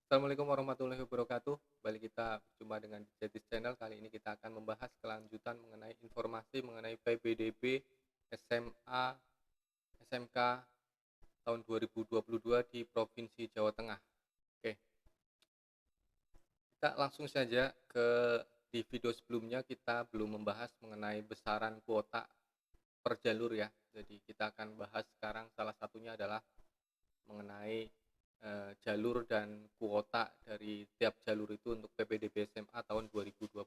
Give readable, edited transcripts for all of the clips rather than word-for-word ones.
Assalamualaikum warahmatullahi wabarakatuh. Kembali kita berjumpa dengan Jetis Channel. Kali ini kita akan membahas kelanjutan mengenai informasi mengenai PPDB SMA SMK tahun 2022 di Provinsi Jawa Tengah. Oke, kita langsung saja di video sebelumnya kita belum membahas mengenai besaran kuota per jalur ya. Jadi kita akan bahas sekarang salah satunya adalah mengenai jalur dan kuota dari tiap jalur itu untuk PPDB SMA tahun 2022.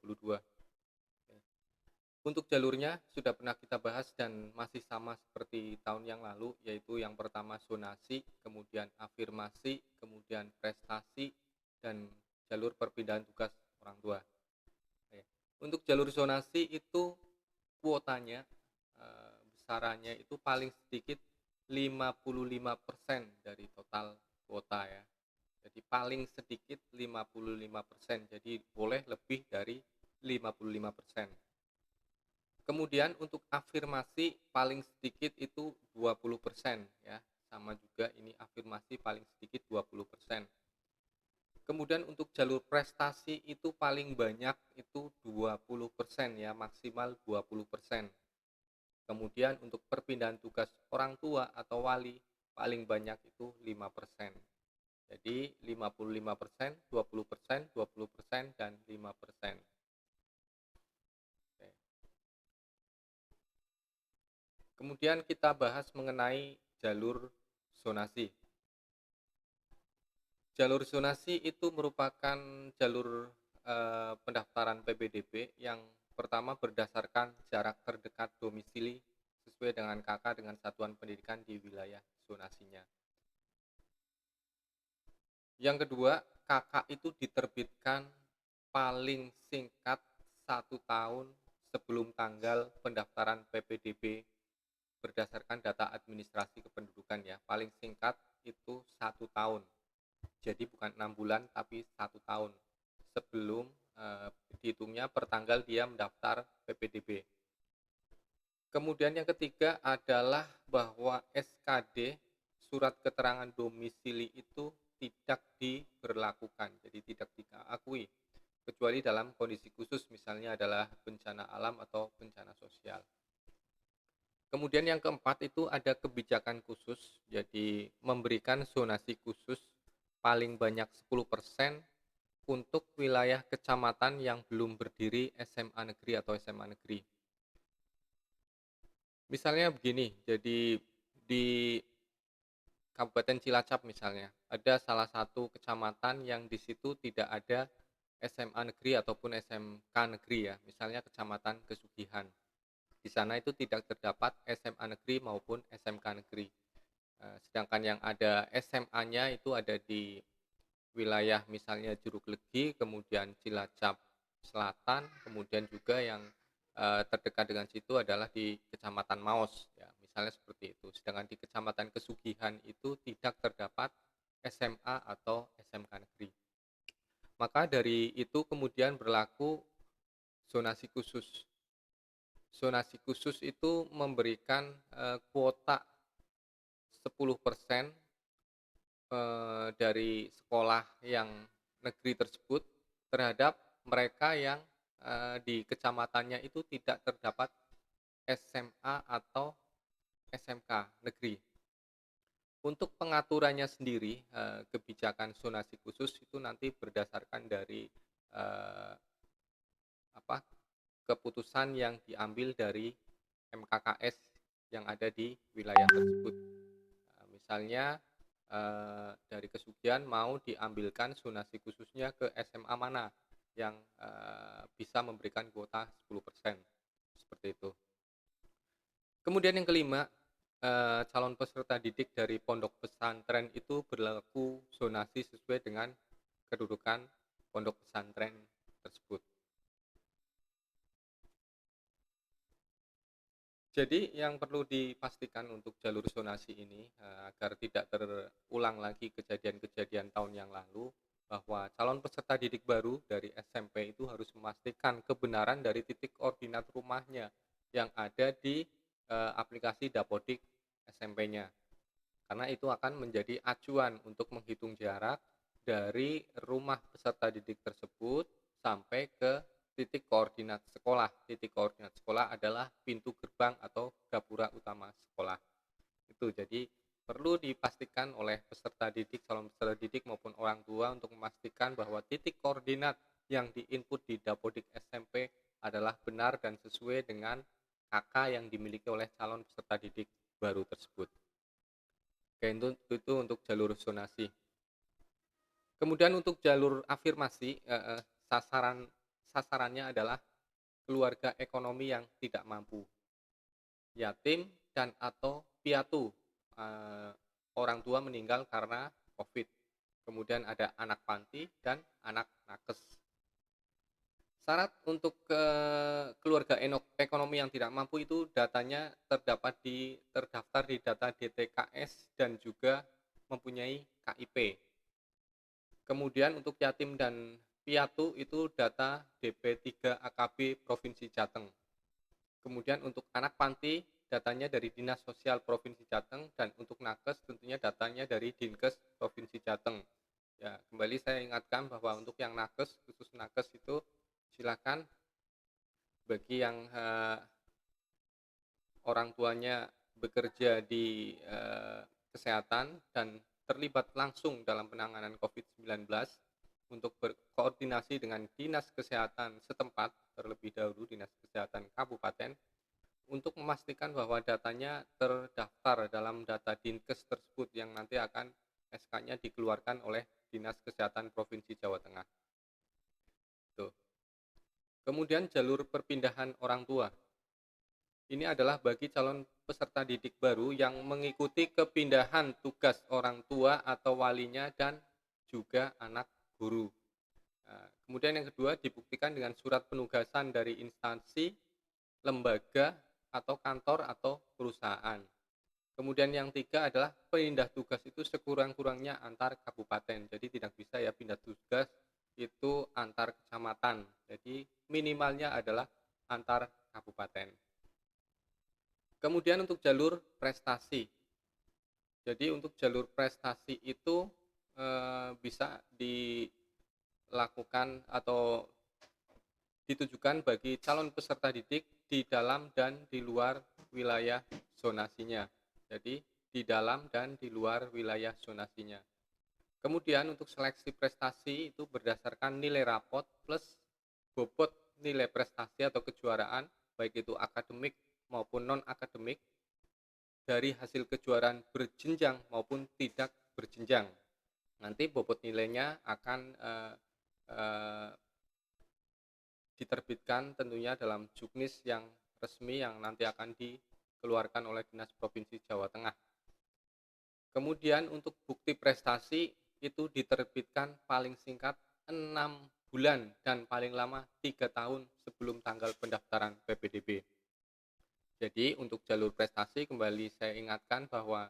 Untuk jalurnya sudah pernah kita bahas dan masih sama seperti tahun yang lalu, yaitu yang pertama zonasi, kemudian afirmasi, kemudian prestasi, dan jalur perpindahan tugas orang tua. Untuk jalur zonasi itu kuotanya, besarannya itu paling sedikit 55% dari total kuota ya. Jadi paling sedikit 55%, jadi boleh lebih dari 55%. Kemudian untuk afirmasi paling sedikit itu 20% ya. Sama juga ini afirmasi paling sedikit 20%. Kemudian untuk jalur prestasi itu paling banyak itu 20% ya, maksimal 20%. Kemudian untuk perpindahan tugas orang tua atau wali paling banyak itu 5%. Jadi 55%, 20%, 20%, dan 5%. Oke. Kemudian kita bahas mengenai jalur zonasi. Jalur zonasi itu merupakan jalur pendaftaran PPDB yang pertama berdasarkan jarak terdekat domisili sesuai dengan KK dengan satuan pendidikan di wilayah zonasinya. Yang kedua, KK itu diterbitkan paling singkat 1 tahun sebelum tanggal pendaftaran PPDB berdasarkan data administrasi kependudukan ya. Paling singkat itu 1 tahun. Jadi bukan 6 bulan tapi 1 tahun sebelum dihitungnya pertanggal dia mendaftar PPDB. Kemudian yang ketiga adalah bahwa SKD surat keterangan domisili itu tidak diberlakukan, jadi tidak diakui kecuali dalam kondisi khusus, misalnya adalah bencana alam atau bencana sosial. Kemudian yang keempat itu ada kebijakan khusus, jadi memberikan zonasi khusus paling banyak 10% untuk wilayah kecamatan yang belum berdiri SMA negeri atau SMA negeri. Misalnya begini, jadi di Kabupaten Cilacap misalnya, ada salah satu kecamatan yang di situ tidak ada SMA negeri ataupun SMK negeri ya, misalnya Kecamatan Kesugihan. Di sana itu tidak terdapat SMA negeri maupun SMK negeri. Sedangkan yang ada SMA-nya itu ada di wilayah misalnya Juruk Legi, kemudian Cilacap Selatan, kemudian juga yang terdekat dengan situ adalah di Kecamatan Maos ya, misalnya seperti itu. Sedangkan di Kecamatan Kesugihan itu tidak terdapat SMA atau SMK negeri. Maka dari itu kemudian berlaku zonasi khusus. Zonasi khusus itu memberikan kuota 10% dari sekolah yang negeri tersebut terhadap mereka yang di kecamatannya itu tidak terdapat SMA atau SMK negeri. Untuk pengaturannya sendiri, kebijakan zonasi khusus itu nanti berdasarkan dari eh, apa keputusan yang diambil dari MKKS yang ada di wilayah tersebut. Misalnya dari Kesugihan mau diambilkan zonasi khususnya ke SMA mana yang bisa memberikan kuota 10%, seperti itu. Kemudian yang kelima, calon peserta didik dari pondok pesantren itu berlaku zonasi sesuai dengan kedudukan pondok pesantren tersebut. Jadi yang perlu dipastikan untuk jalur zonasi ini agar tidak terulang lagi kejadian-kejadian tahun yang lalu, bahwa calon peserta didik baru dari SMP itu harus memastikan kebenaran dari titik koordinat rumahnya yang ada di aplikasi Dapodik SMP-nya. Karena itu akan menjadi acuan untuk menghitung jarak dari rumah peserta didik tersebut sampai ke titik koordinat sekolah. Titik koordinat sekolah adalah pintu gerbang atau gapura utama sekolah. Itu jadi perlu dipastikan oleh peserta didik, calon peserta didik maupun orang tua untuk memastikan bahwa titik koordinat yang diinput di Dapodik SMP adalah benar dan sesuai dengan KK yang dimiliki oleh calon peserta didik baru tersebut. Oke, itu untuk jalur zonasi. Kemudian untuk jalur afirmasi, sasarannya adalah keluarga ekonomi yang tidak mampu, yatim dan atau piatu, eee, orang tua meninggal karena Covid. Kemudian ada anak panti dan anak nakes. Syarat untuk keluarga ekonomi yang tidak mampu itu datanya terdaftar di data DTKS dan juga mempunyai KIP. Kemudian untuk yatim dan piatu itu data DP3 AKB Provinsi Jateng. Kemudian untuk anak panti datanya dari Dinas Sosial Provinsi Jateng dan untuk nakes tentunya datanya dari Dinkes Provinsi Jateng. Ya, kembali saya ingatkan bahwa untuk yang nakes, khusus nakes itu silakan bagi yang orang tuanya bekerja di kesehatan dan terlibat langsung dalam penanganan COVID-19 untuk berkoordinasi dengan Dinas Kesehatan setempat, terlebih dahulu Dinas Kesehatan Kabupaten, untuk memastikan bahwa datanya terdaftar dalam data Dinkes tersebut yang nanti akan SK-nya dikeluarkan oleh Dinas Kesehatan Provinsi Jawa Tengah. Tuh. Kemudian jalur perpindahan orang tua. Ini adalah bagi calon peserta didik baru yang mengikuti kepindahan tugas orang tua atau walinya dan juga anak guru. Kemudian yang kedua dibuktikan dengan surat penugasan dari instansi, lembaga, atau kantor atau perusahaan. Kemudian yang tiga adalah pindah tugas itu sekurang-kurangnya antar kabupaten. Jadi tidak bisa ya pindah tugas itu antar kecamatan. Jadi minimalnya adalah antar kabupaten. Kemudian untuk jalur prestasi. Jadi untuk jalur prestasi itu bisa dilakukan atau ditujukan bagi calon peserta didik di dalam dan di luar wilayah zonasinya. Jadi di dalam dan di luar wilayah zonasinya. Kemudian untuk seleksi prestasi itu berdasarkan nilai rapot plus bobot nilai prestasi atau kejuaraan, baik itu akademik maupun non-akademik, dari hasil kejuaraan berjenjang maupun tidak berjenjang. Nanti bobot nilainya akan diterbitkan tentunya dalam juknis yang resmi yang nanti akan dikeluarkan oleh Dinas Provinsi Jawa Tengah. Kemudian untuk bukti prestasi itu diterbitkan paling singkat 6 bulan dan paling lama 3 tahun sebelum tanggal pendaftaran PPDB. Jadi untuk jalur prestasi kembali saya ingatkan bahwa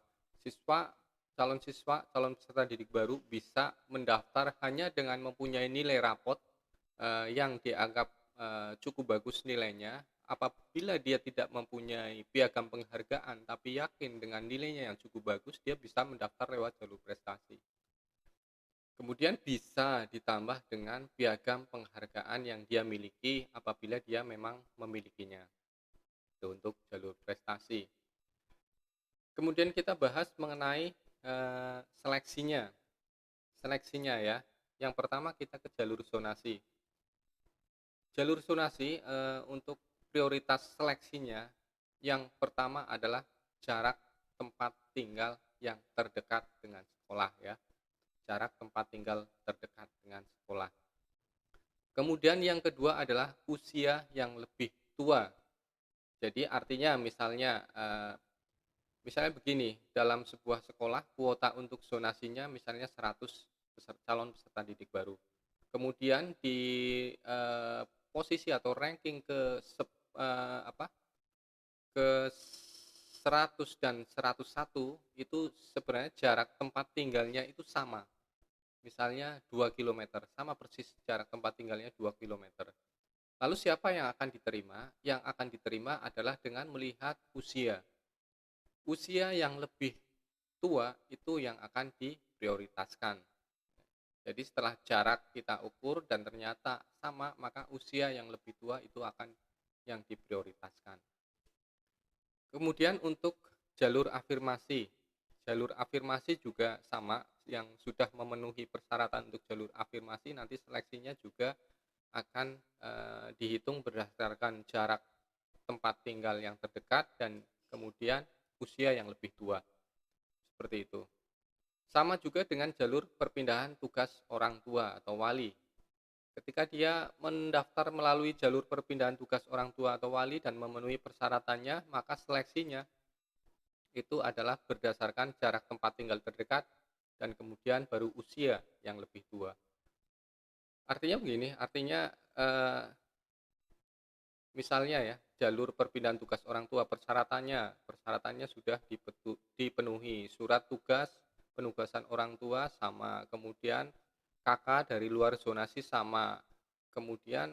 calon peserta didik baru bisa mendaftar hanya dengan mempunyai nilai rapot yang dianggap cukup bagus nilainya. Apabila dia tidak mempunyai piagam penghargaan tapi yakin dengan nilainya yang cukup bagus, dia bisa mendaftar lewat jalur prestasi. Kemudian bisa ditambah dengan piagam penghargaan yang dia miliki apabila dia memang memilikinya. Itu untuk jalur prestasi. Kemudian kita bahas mengenai seleksinya. Seleksinya ya. Yang pertama kita ke jalur zonasi. Jalur zonasi untuk prioritas seleksinya yang pertama adalah jarak tempat tinggal yang terdekat dengan sekolah ya. Jarak tempat tinggal terdekat dengan sekolah. Kemudian yang kedua adalah usia yang lebih tua. Jadi artinya misalnya begini, dalam sebuah sekolah kuota untuk zonasinya misalnya 100 calon peserta didik baru. Kemudian di posisi atau ranking ke 100 dan 101 itu sebenarnya jarak tempat tinggalnya itu sama. Misalnya 2 km, sama persis jarak tempat tinggalnya 2 km. Lalu siapa yang akan diterima? Yang akan diterima adalah dengan melihat usia. Usia yang lebih tua itu yang akan diprioritaskan. Jadi setelah jarak kita ukur dan ternyata sama, maka usia yang lebih tua itu akan yang diprioritaskan. Kemudian untuk jalur afirmasi juga sama, yang sudah memenuhi persyaratan untuk jalur afirmasi nanti seleksinya juga akan dihitung berdasarkan jarak tempat tinggal yang terdekat dan kemudian usia yang lebih tua, seperti itu. Sama juga dengan jalur perpindahan tugas orang tua atau wali. Ketika dia mendaftar melalui jalur perpindahan tugas orang tua atau wali dan memenuhi persyaratannya, maka seleksinya itu adalah berdasarkan jarak tempat tinggal terdekat dan kemudian baru usia yang lebih tua. Artinya begini, artinya misalnya ya, jalur perpindahan tugas orang tua persyaratannya sudah dipenuhi, surat tugas penugasan orang tua sama, kemudian kakak dari luar zonasi sama, kemudian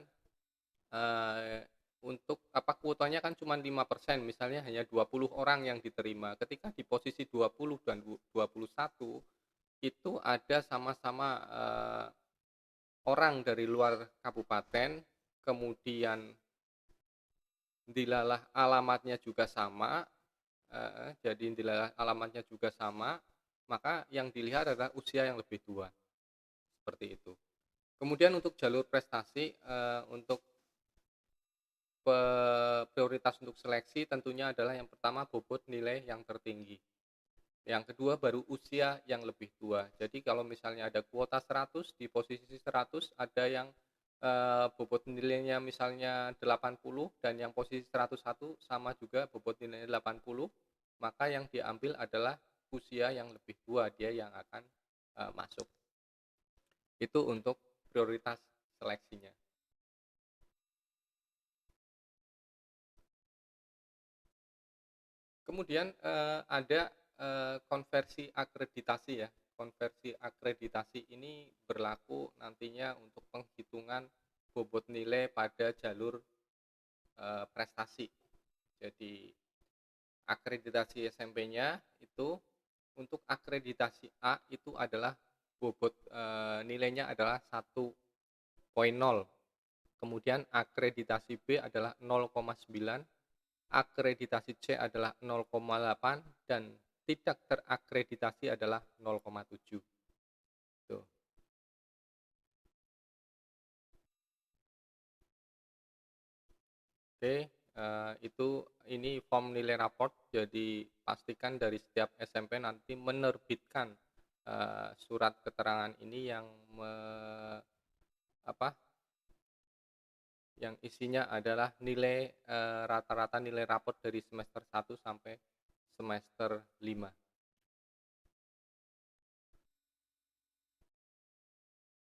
untuk kuotanya kan cuma 5%, misalnya hanya 20 orang yang diterima. Ketika di posisi 20 dan 21 itu ada sama-sama orang dari luar kabupaten, kemudian dilalah alamatnya juga sama, jadi dilalah alamatnya juga sama, maka yang dilihat adalah usia yang lebih tua, seperti itu. Kemudian untuk jalur prestasi, untuk prioritas untuk seleksi tentunya adalah yang pertama bobot nilai yang tertinggi. Yang kedua baru usia yang lebih tua. Jadi kalau misalnya ada kuota 100, di posisi 100 ada yang bobot nilainya misalnya 80 dan yang posisi 101 sama juga bobot nilainya 80, maka yang diambil adalah usia yang lebih tua, dia yang akan masuk. Itu untuk prioritas seleksinya. Kemudian ada konversi akreditasi ya. Konversi akreditasi ini berlaku nantinya untuk penghitungan bobot nilai pada jalur prestasi. Jadi akreditasi SMP-nya itu untuk akreditasi A itu adalah bobot nilainya adalah 1,0. Kemudian akreditasi B adalah 0,9, akreditasi C adalah 0,8 dan tidak terakreditasi adalah 0,7. Tuh. Oke, ini form nilai raport. Jadi pastikan dari setiap SMP nanti menerbitkan surat keterangan ini yang yang isinya adalah nilai rata-rata nilai raport dari semester 1 sampai semester 5.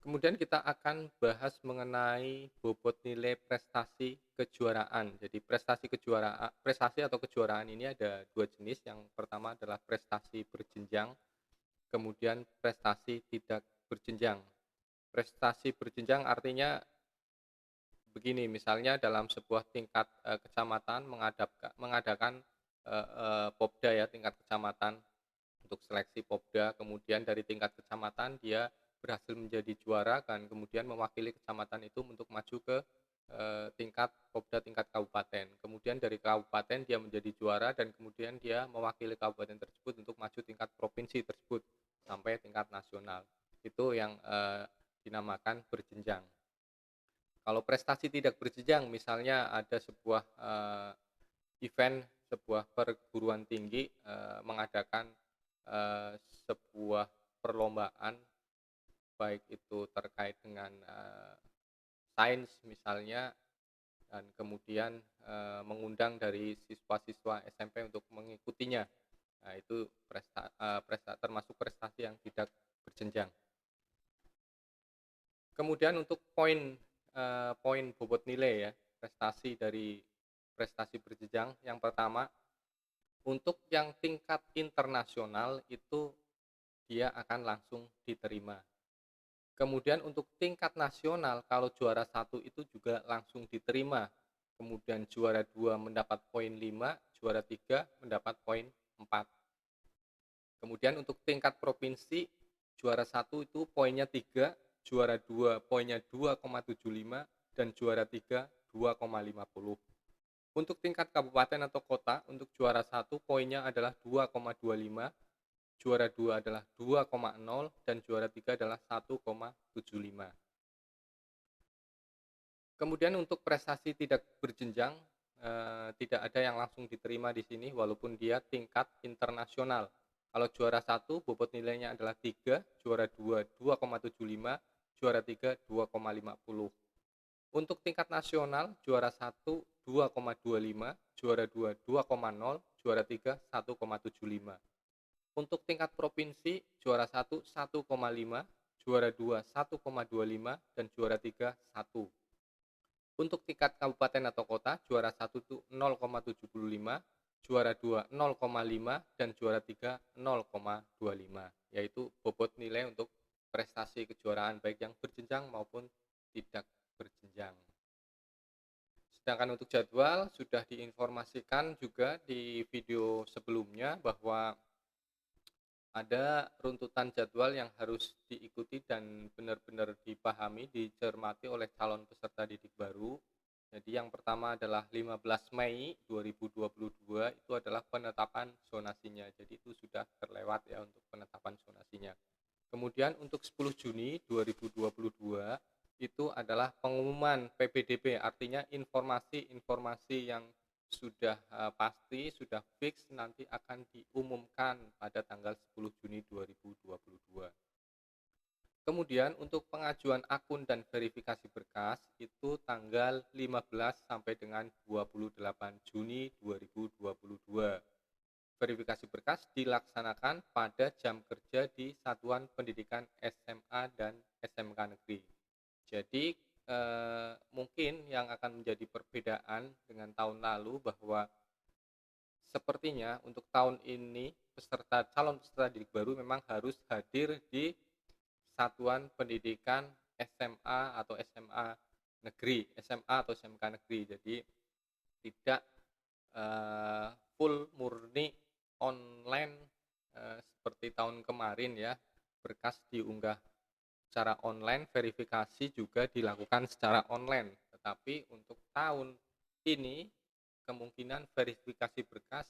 Kemudian kita akan bahas mengenai bobot nilai prestasi kejuaraan. Jadi prestasi atau kejuaraan ini ada dua jenis. Yang pertama adalah prestasi berjenjang, kemudian prestasi tidak berjenjang. Prestasi berjenjang artinya begini, misalnya dalam sebuah tingkat kecamatan mengadakan Popda ya, tingkat kecamatan untuk seleksi Popda, kemudian dari tingkat kecamatan dia berhasil menjadi juara dan kemudian mewakili kecamatan itu untuk maju ke tingkat Popda tingkat kabupaten. Kemudian dari kabupaten dia menjadi juara dan kemudian dia mewakili kabupaten tersebut untuk maju tingkat provinsi tersebut sampai tingkat nasional. Itu yang dinamakan berjenjang. Kalau prestasi tidak berjenjang, misalnya ada sebuah event, sebuah perguruan tinggi mengadakan sebuah perlombaan, baik itu terkait dengan sains misalnya, dan kemudian mengundang dari siswa-siswa SMP untuk mengikutinya. Nah, itu termasuk prestasi yang tidak berjenjang. Kemudian untuk poin bobot nilai ya, prestasi dari prestasi berjenjang, yang pertama untuk yang tingkat internasional itu dia akan langsung diterima. Kemudian untuk tingkat nasional kalau juara 1 itu juga langsung diterima. Kemudian juara 2 mendapat poin 5, juara 3 mendapat poin 4. Kemudian untuk tingkat provinsi Juara 1 itu poinnya 3, juara 2 poinnya 2,75, dan juara 3 2,50. Untuk tingkat kabupaten atau kota, untuk juara 1 poinnya adalah 2,25, juara 2 adalah 2,0, dan juara 3 adalah 1,75. Kemudian untuk prestasi tidak berjenjang, tidak ada yang langsung diterima di sini walaupun dia tingkat internasional. Kalau juara 1 bobot nilainya adalah 3, juara 2 2,75, juara 3 2,50. Untuk tingkat nasional, juara 1 2,25, juara 2 2,0, juara 3 1,75. Untuk tingkat provinsi, juara 1 1,5, juara 2 1,25, dan juara 3 1. Untuk tingkat kabupaten atau kota, juara 1 itu 0,75, juara 2 0,5, dan juara 3 0,25, yaitu bobot nilai untuk prestasi kejuaraan baik yang berjenjang maupun tidak berjenjang. Sedangkan untuk jadwal sudah diinformasikan juga di video sebelumnya bahwa ada runtutan jadwal yang harus diikuti dan benar-benar dipahami, dicermati oleh calon peserta didik baru. Jadi yang pertama adalah 15 Mei 2022 itu adalah penetapan zonasinya. Jadi itu sudah terlewat ya untuk penetapan zonasinya. Kemudian untuk 10 Juni 2022 itu adalah pengumuman PPDB, artinya informasi-informasi yang sudah pasti, sudah fix nanti akan diumumkan pada tanggal 10 Juni 2022. Kemudian untuk pengajuan akun dan verifikasi berkas itu tanggal 15 sampai dengan 28 Juni 2022. Verifikasi berkas dilaksanakan pada jam kerja di satuan pendidikan SMA dan SMK negeri. Jadi mungkin yang akan menjadi perbedaan dengan tahun lalu bahwa sepertinya untuk tahun ini calon peserta didik baru memang harus hadir di satuan pendidikan SMA atau SMA negeri, SMA atau SMK negeri. Jadi tidak full murni online seperti tahun kemarin ya, berkas diunggah secara online, verifikasi juga dilakukan secara online. Tetapi untuk tahun ini kemungkinan verifikasi berkas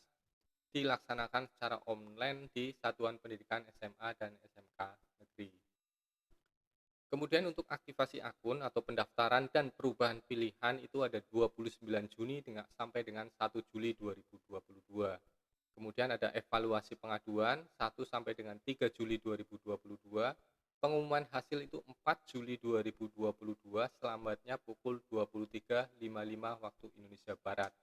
dilaksanakan secara online di satuan pendidikan SMA dan SMK negeri. Kemudian untuk aktivasi akun atau pendaftaran dan perubahan pilihan itu ada 29 Juni sampai dengan 1 Juli 2022. Kemudian ada evaluasi pengaduan 1 sampai dengan 3 Juli 2022. Pengumuman hasil itu 4 Juli 2022 selambatnya pukul 23.55 waktu Indonesia Barat.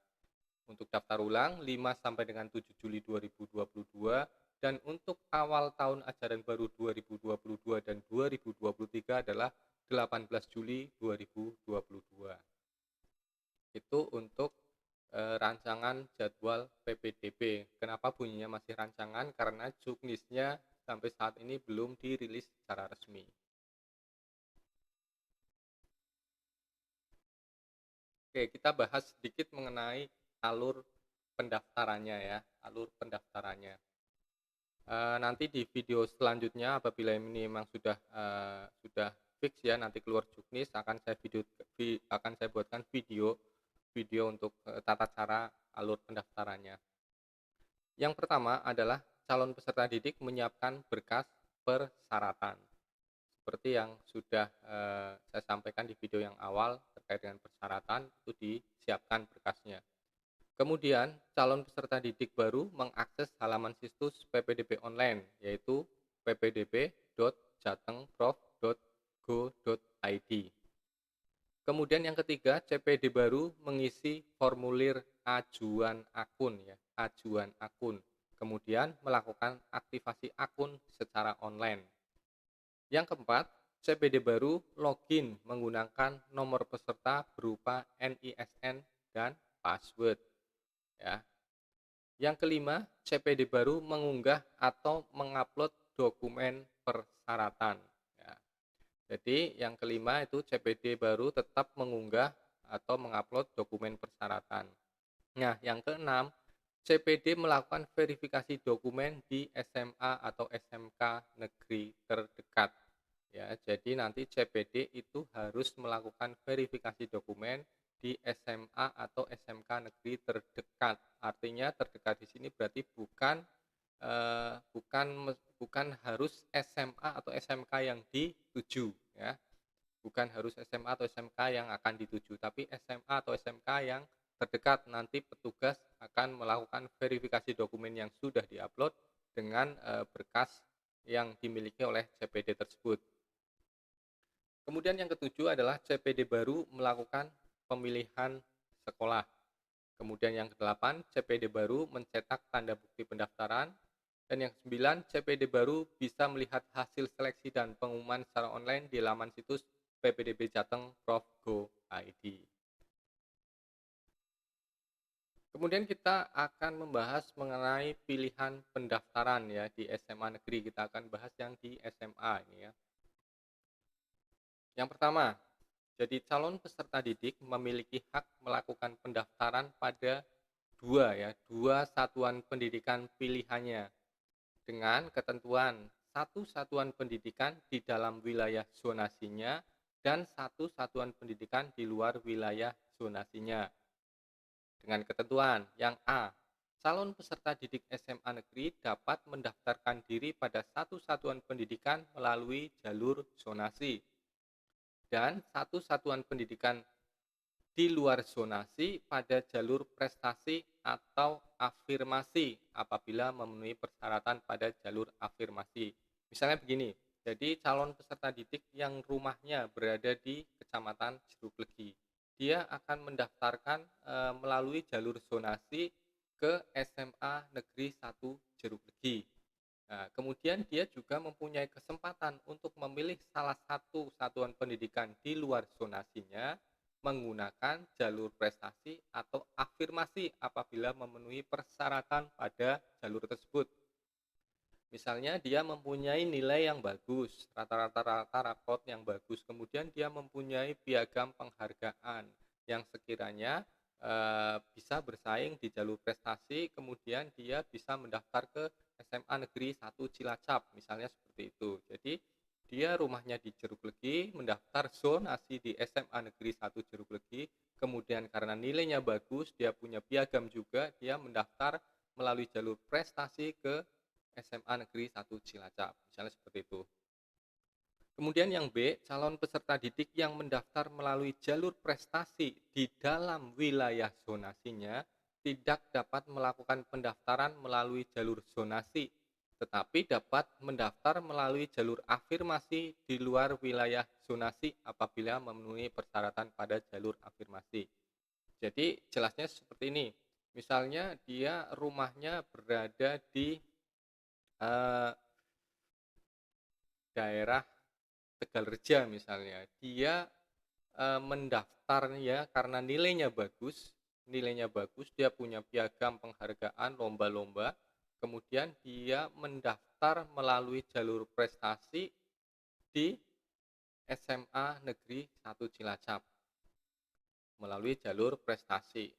Untuk daftar ulang 5 sampai dengan 7 Juli 2022. Dan untuk awal tahun ajaran baru 2022 dan 2023 adalah 18 Juli 2022. Itu untuk rancangan jadwal PPDB. Kenapa bunyinya masih rancangan? Karena juknisnya sampai saat ini belum dirilis secara resmi. Oke, kita bahas sedikit mengenai alur pendaftarannya ya, alur pendaftarannya. Nanti di video selanjutnya apabila ini memang sudah fix ya, nanti keluar juknis akan saya buatkan video untuk tata cara alur pendaftarannya. Yang pertama adalah calon peserta didik menyiapkan berkas persyaratan. Seperti yang sudah saya sampaikan di video yang awal terkait dengan persyaratan itu disiapkan berkasnya. Kemudian, calon peserta didik baru mengakses halaman situs PPDB online, yaitu ppdb.jatengprof.go.id. Kemudian yang ketiga, CPD baru mengisi formulir ajuan akun, ya, ajuan akun. Kemudian melakukan aktivasi akun secara online. Yang keempat, CPD baru login menggunakan nomor peserta berupa NISN dan password. Ya. Yang kelima, CPD baru mengunggah atau mengupload dokumen persyaratan. Ya. Jadi yang kelima itu CPD baru tetap mengunggah atau mengupload dokumen persyaratan. Nah, yang keenam, CPD melakukan verifikasi dokumen di SMA atau SMK negeri terdekat. Ya, jadi nanti CPD itu harus melakukan verifikasi dokumen di SMA atau SMK negeri terdekat. Artinya terdekat di sini berarti bukan harus SMA atau SMK yang dituju ya. Bukan harus SMA atau SMK yang akan dituju, tapi SMA atau SMK yang terdekat. Nanti petugas akan melakukan verifikasi dokumen yang sudah diupload dengan berkas yang dimiliki oleh CPD tersebut. Kemudian yang ketujuh adalah CPD baru melakukan pemilihan sekolah. Kemudian yang kedelapan, CPD baru mencetak tanda bukti pendaftaran. Dan yang ke-9, CPD baru bisa melihat hasil seleksi dan pengumuman secara online di laman situs ppdb-jateng.gov.id. Kemudian kita akan membahas mengenai pilihan pendaftaran ya di SMA negeri. Kita akan bahas yang di SMA ini ya. Yang pertama, jadi calon peserta didik memiliki hak melakukan pendaftaran pada dua satuan pendidikan pilihannya dengan ketentuan satu satuan pendidikan di dalam wilayah zonasinya dan satu satuan pendidikan di luar wilayah zonasinya. Dengan ketentuan yang A, calon peserta didik SMA negeri dapat mendaftarkan diri pada satu satuan pendidikan melalui jalur zonasi dan satu satuan pendidikan di luar zonasi pada jalur prestasi atau afirmasi apabila memenuhi persyaratan pada jalur afirmasi. Misalnya begini, jadi calon peserta didik yang rumahnya berada di Kecamatan Jeruk-Legi, dia akan mendaftarkan melalui jalur zonasi ke SMA Negeri 1 Jeruk-Legi. Nah, kemudian dia juga mempunyai kesempatan untuk memilih salah satu satuan pendidikan di luar zonasinya menggunakan jalur prestasi atau afirmasi apabila memenuhi persyaratan pada jalur tersebut. Misalnya dia mempunyai nilai yang bagus, rata-rata rapot yang bagus, kemudian dia mempunyai piagam penghargaan yang sekiranya bisa bersaing di jalur prestasi, kemudian dia bisa mendaftar ke SMA Negeri 1 Cilacap, misalnya seperti itu. Jadi dia rumahnya di Jeruk-Legi, mendaftar zonasi di SMA Negeri 1 Jeruk-Legi, kemudian karena nilainya bagus, dia punya piagam juga, dia mendaftar melalui jalur prestasi ke SMA Negeri 1 Cilacap, misalnya seperti itu. Kemudian yang B, calon peserta didik yang mendaftar melalui jalur prestasi di dalam wilayah zonasinya tidak dapat melakukan pendaftaran melalui jalur zonasi, tetapi dapat mendaftar melalui jalur afirmasi di luar wilayah zonasi apabila memenuhi persyaratan pada jalur afirmasi. Jadi jelasnya seperti ini, misalnya dia rumahnya berada di daerah Tegalreja misalnya, dia mendaftar ya karena nilainya bagus, dia punya piagam penghargaan lomba-lomba, kemudian dia mendaftar melalui jalur prestasi di SMA Negeri 1 Cilacap melalui jalur prestasi.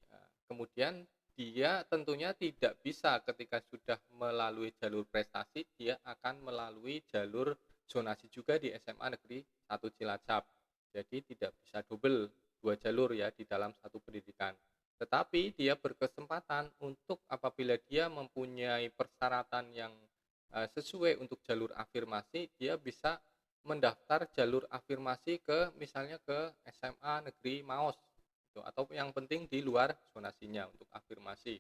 Kemudian dia tentunya tidak bisa ketika sudah melalui jalur prestasi, dia akan melalui jalur zonasi juga di SMA Negeri 1 Cilacap. Jadi tidak bisa double dua jalur ya di dalam satu pendidikan. Tetapi dia berkesempatan untuk apabila dia mempunyai persyaratan yang sesuai untuk jalur afirmasi, dia bisa mendaftar jalur afirmasi ke misalnya ke SMA Negeri Maos atau yang penting di luar zonasinya untuk afirmasi.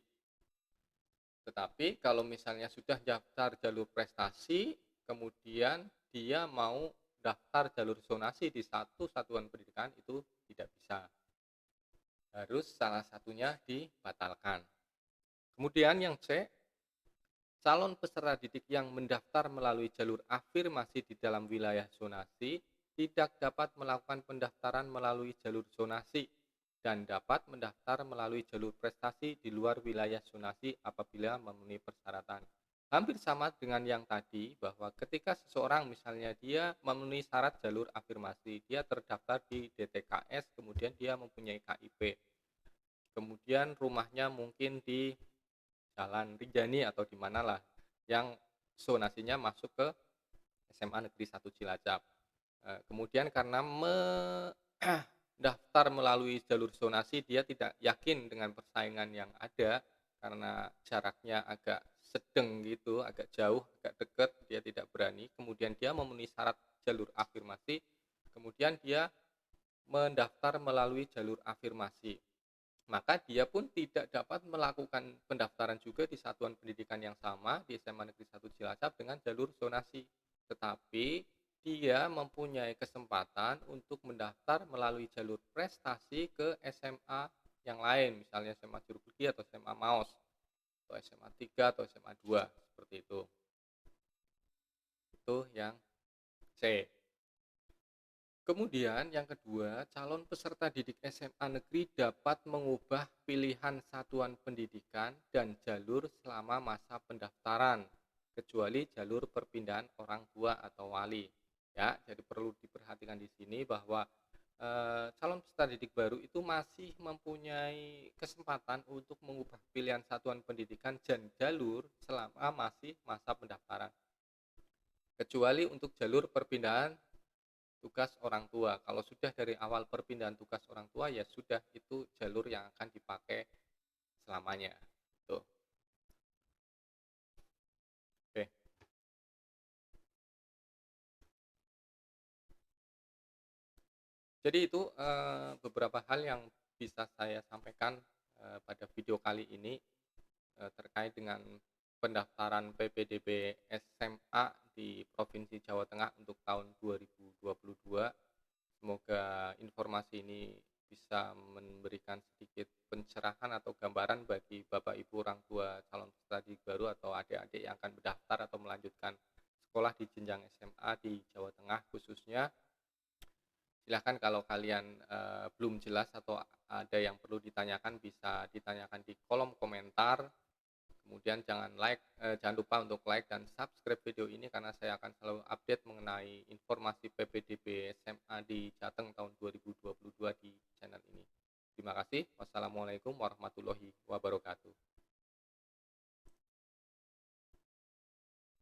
Tetapi kalau misalnya sudah daftar jalur prestasi, kemudian dia mau daftar jalur zonasi di satu satuan pendidikan, itu tidak bisa. Harus salah satunya dibatalkan. Kemudian yang C, calon peserta didik yang mendaftar melalui jalur afirmasi di dalam wilayah zonasi tidak dapat melakukan pendaftaran melalui jalur zonasi dan dapat mendaftar melalui jalur prestasi di luar wilayah zonasi apabila memenuhi persyaratan. Hampir sama dengan yang tadi, bahwa ketika seseorang misalnya dia memenuhi syarat jalur afirmasi, dia terdaftar di DTKS, kemudian dia mempunyai KIP, kemudian rumahnya mungkin di Jalan Rinjani atau di manalah yang zonasinya masuk ke SMA Negeri 1 Cilacap. Kemudian karena daftar melalui jalur zonasi, dia tidak yakin dengan persaingan yang ada karena jaraknya agak sedang gitu, agak jauh, agak dekat, dia tidak berani. Kemudian dia memenuhi syarat jalur afirmasi, kemudian dia mendaftar melalui jalur afirmasi. Maka dia pun tidak dapat melakukan pendaftaran juga di satuan pendidikan yang sama di SMA Negeri 1 Cilacap dengan jalur zonasi. Tetapi dia mempunyai kesempatan untuk mendaftar melalui jalur prestasi ke SMA yang lain, misalnya SMA Jurukudi atau SMA Maos, atau SMA 3 atau SMA 2, seperti itu. Itu yang C. Kemudian yang kedua, calon peserta didik SMA negeri dapat mengubah pilihan satuan pendidikan dan jalur selama masa pendaftaran, kecuali jalur perpindahan orang tua atau wali. Ya, jadi perlu diperhatikan di sini bahwa calon peserta didik baru itu masih mempunyai kesempatan untuk mengubah pilihan satuan pendidikan dan jalur selama masih masa pendaftaran. Kecuali untuk jalur perpindahan tugas orang tua. Kalau sudah dari awal perpindahan tugas orang tua, ya sudah, itu jalur yang akan dipakai selamanya. Tuh. Oke. Jadi itu beberapa hal yang bisa saya sampaikan pada video kali ini terkait dengan pendaftaran PPDB SMA di Provinsi Jawa Tengah untuk tahun 2022. Semoga informasi ini bisa memberikan sedikit pencerahan atau gambaran bagi Bapak Ibu orang tua calon peserta didik baru atau adik-adik yang akan mendaftar atau melanjutkan sekolah di jenjang SMA di Jawa Tengah khususnya. Silahkan kalau kalian belum jelas atau ada yang perlu ditanyakan, bisa ditanyakan di kolom komentar. Kemudian jangan lupa untuk like dan subscribe video ini karena saya akan selalu update mengenai informasi PPDB SMA di Jateng tahun 2022 di channel ini. Terima kasih. Wassalamualaikum warahmatullahi wabarakatuh.